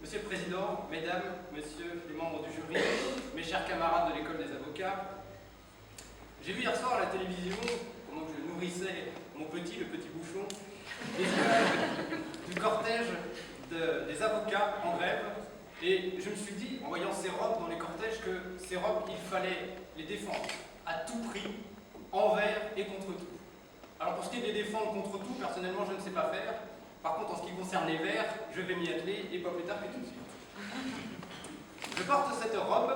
Monsieur le Président, Mesdames, Messieurs les membres du jury, mes chers camarades de l'école des avocats, j'ai vu hier soir à la télévision, pendant que je nourrissais mon petit, le petit bouchon, les images du cortège des avocats en grève, et je me suis dit, en voyant ces robes dans les cortèges, que ces robes, il fallait les défendre à tout prix, envers et contre tout. Alors pour ce qui est de les défendre contre tout, personnellement je ne sais pas faire. Par contre, en ce qui concerne les verts, je vais m'y atteler, et pas plus tard que tout de suite. Je porte cette robe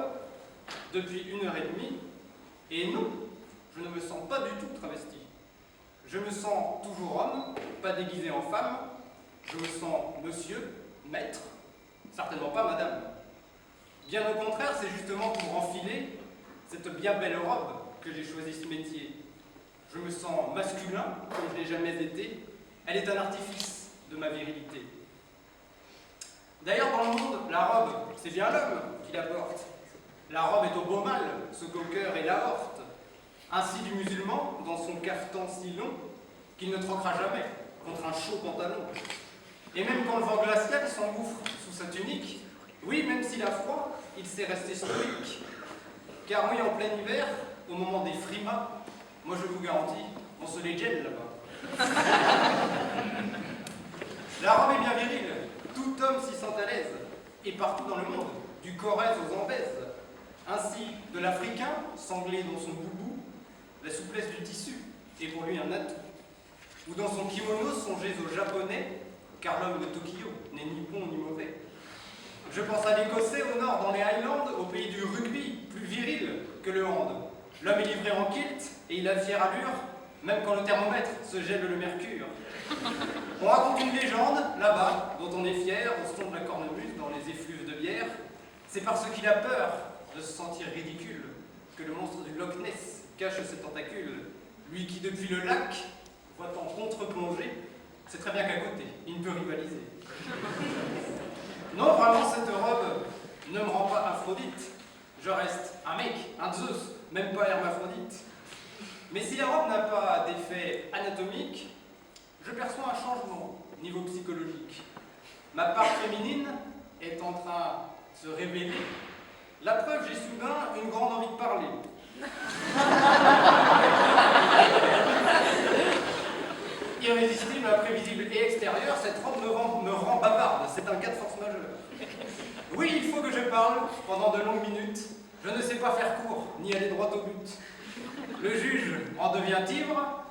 depuis 1h30, et non, je ne me sens pas du tout travesti. Je me sens toujours homme, pas déguisé en femme. Je me sens monsieur, maître, certainement pas madame. Bien au contraire, c'est justement pour enfiler cette bien belle robe que j'ai choisi ce métier. Je me sens masculin, comme je n'ai jamais été. Elle est un artifice de ma virilité. D'ailleurs, dans le monde, la robe, c'est bien l'homme qui la porte. La robe est au beau mal, ce qu'au cœur et l'aorte. Ainsi du musulman, dans son cafetan si long, qu'il ne troquera jamais contre un chaud pantalon. Et même quand le vent glacial s'engouffre sous sa tunique, oui, même s'il a froid, il sait rester stoïque. Car oui, en plein hiver, au moment des frimas, moi je vous garantis, on se les gèle là-bas. La robe est bien virile, tout homme s'y sent à l'aise, et partout dans le monde, du Corrèze aux Ambèzes. Ainsi, de l'Africain, sanglé dans son boubou, la souplesse du tissu est pour lui un atout. Ou dans son kimono, songez aux Japonais, car l'homme de Tokyo n'est ni bon ni mauvais. Je pense à l'Écossais au nord, dans les Highlands, au pays du rugby, plus viril que le hand. L'homme est livré en kilt, et il a fière allure, même quand le thermomètre se gèle le mercure. On raconte une légende, là-bas, dont on est fier, au son de la cornemuse, dans les effluves de bière. C'est parce qu'il a peur de se sentir ridicule que le monstre du Loch Ness cache ses tentacules. Lui qui, depuis le lac, voit en contre-plongée, c'est très bien qu'à côté, il ne peut rivaliser. Non, vraiment, cette robe ne me rend pas Aphrodite. Je reste un mec, un Zeus, même pas hermaphrodite. Mais si la robe n'a pas d'effet anatomique, je perçois un changement niveau psychologique. Ma part féminine est en train de se révéler. La preuve, j'ai soudain une grande envie de parler. Irrésistible, imprévisible et extérieure, cette robe me rend bavarde. C'est un cas de force majeure. Oui, il faut que je parle pendant de longues minutes. Je ne sais pas faire court, ni aller droit au but. Le juge en devient ivre.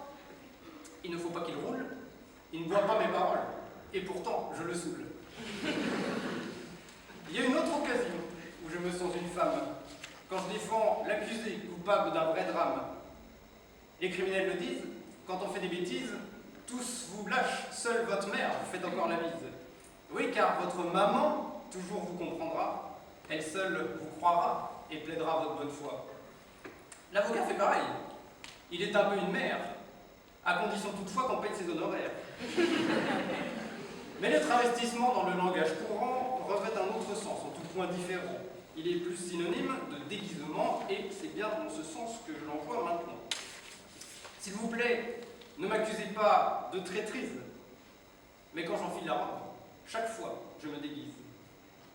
Il ne faut pas qu'il roule. Il ne voit pas mes paroles. Et pourtant, je le saoule. Il y a une autre occasion où je me sens une femme. Quand je défends l'accusé coupable d'un vrai drame. Les criminels le disent, quand on fait des bêtises, tous vous lâchent, seule votre mère vous fait encore la bise. Oui, car votre maman toujours vous comprendra, elle seule vous croira et plaidera votre bonne foi. L'avocat fait pareil. Il est un peu une mère, à condition toutefois qu'on paye ses honoraires. Mais le travestissement dans le langage courant revêt un autre sens, en tout point différent. Il est plus synonyme de déguisement, et c'est bien dans ce sens que je l'emploie maintenant. S'il vous plaît, ne m'accusez pas de traîtrise, mais quand j'enfile la robe, chaque fois, je me déguise.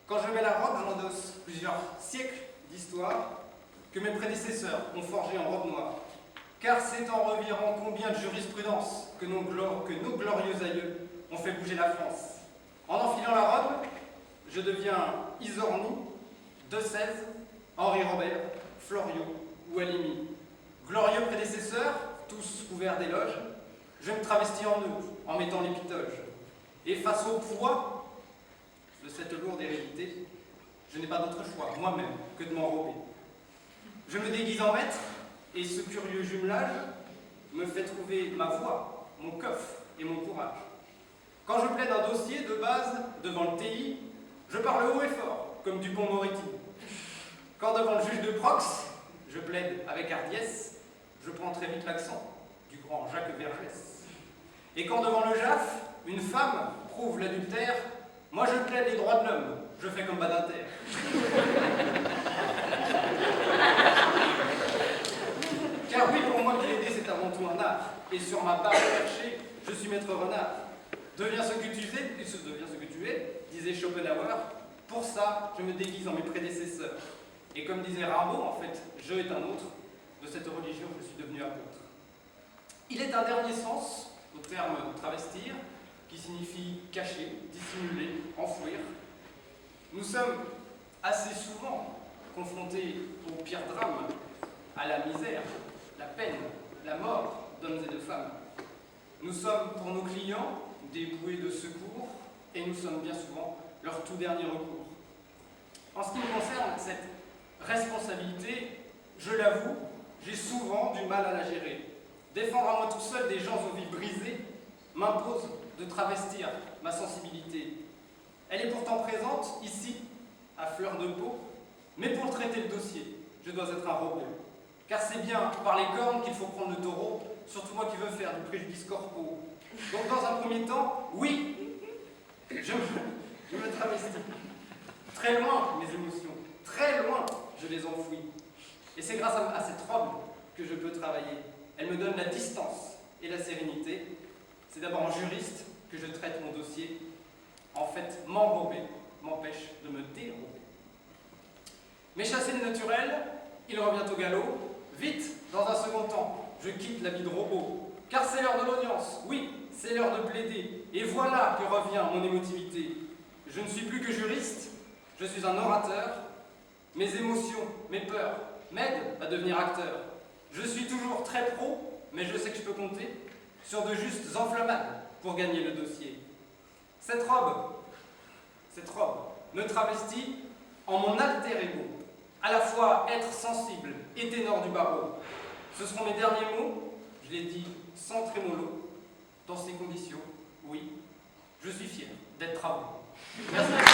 Quand je mets la robe, j'endosse plusieurs siècles d'histoire que mes prédécesseurs ont forgé en robe noire. Car c'est en revirant combien de jurisprudence que nos glorieux aïeux ont fait bouger la France. En enfilant la robe, je deviens Isorni, De Sèze, Henri Robert, Floriot ou Alimi. Glorieux prédécesseurs, tous couverts d'éloges, je me travestis en eux, en mettant l'épitoge. Et face au poids de cette lourde hérédité, je n'ai pas d'autre choix, moi-même, que de m'enrober. Je me déguise en maître, et ce curieux jumelage me fait trouver ma voix, mon coffre et mon courage. Quand je plaide un dossier de base devant le TI, je parle haut et fort, comme Dupond-Moretti. Quand devant le juge de prox, je plaide avec hardiesse, je prends très vite l'accent du grand Jacques Vergès. Et quand devant le JAF, une femme prouve l'adultère, moi je plaide les droits de l'homme, je fais comme Badinter. Car oui, pour moi, plaider, c'est avant tout un art. Et sur ma barre perchée, je suis maître renard. Deviens ce que tu es, disait Schopenhauer, Pour ça, je me déguise en mes prédécesseurs. Et comme disait Rimbaud, en fait, je est un autre. De cette religion, je suis devenu apôtre. Il est un dernier sens au terme travestir, qui signifie cacher, dissimuler, enfouir. Nous sommes assez souvent confrontés au pire drame, à la misère, la peine, la mort d'hommes et de femmes. Nous sommes pour nos clients des bouées de secours et nous sommes bien souvent leur tout dernier recours. En ce qui me concerne, cette responsabilité, je l'avoue, j'ai souvent du mal à la gérer. Défendre à moi tout seul des gens aux vies brisées m'impose de travestir ma sensibilité. Elle est pourtant présente ici, à fleur de peau, mais pour traiter le dossier, je dois être un robot. Car c'est bien par les cornes qu'il faut prendre le taureau, surtout moi qui veux faire du préjudice corpo. Donc dans un premier temps, oui, je me travestis. Très loin, mes émotions, très loin, je les enfouis. Et c'est grâce à cette robe que je peux travailler. Elle me donne la distance et la sérénité. C'est d'abord en juriste que je traite mon dossier. En fait, m'enrober m'empêche de me dérober. Mais chasser le naturel, il revient au galop. Vite, dans un second temps, je quitte la vie de robot. Car c'est l'heure de l'audience, oui, c'est l'heure de plaider. Et voilà que revient mon émotivité. Je ne suis plus que juriste, je suis un orateur. Mes émotions, mes peurs m'aident à devenir acteur. Je suis toujours très pro, mais je sais que je peux compter sur de justes enflammades pour gagner le dossier. Cette robe me travestit en mon alter ego, à la fois être sensible et ténor du barreau. Ce seront mes derniers mots, je les dis sans trémolo. Dans ces conditions, oui, je suis fier d'être à vous. Merci.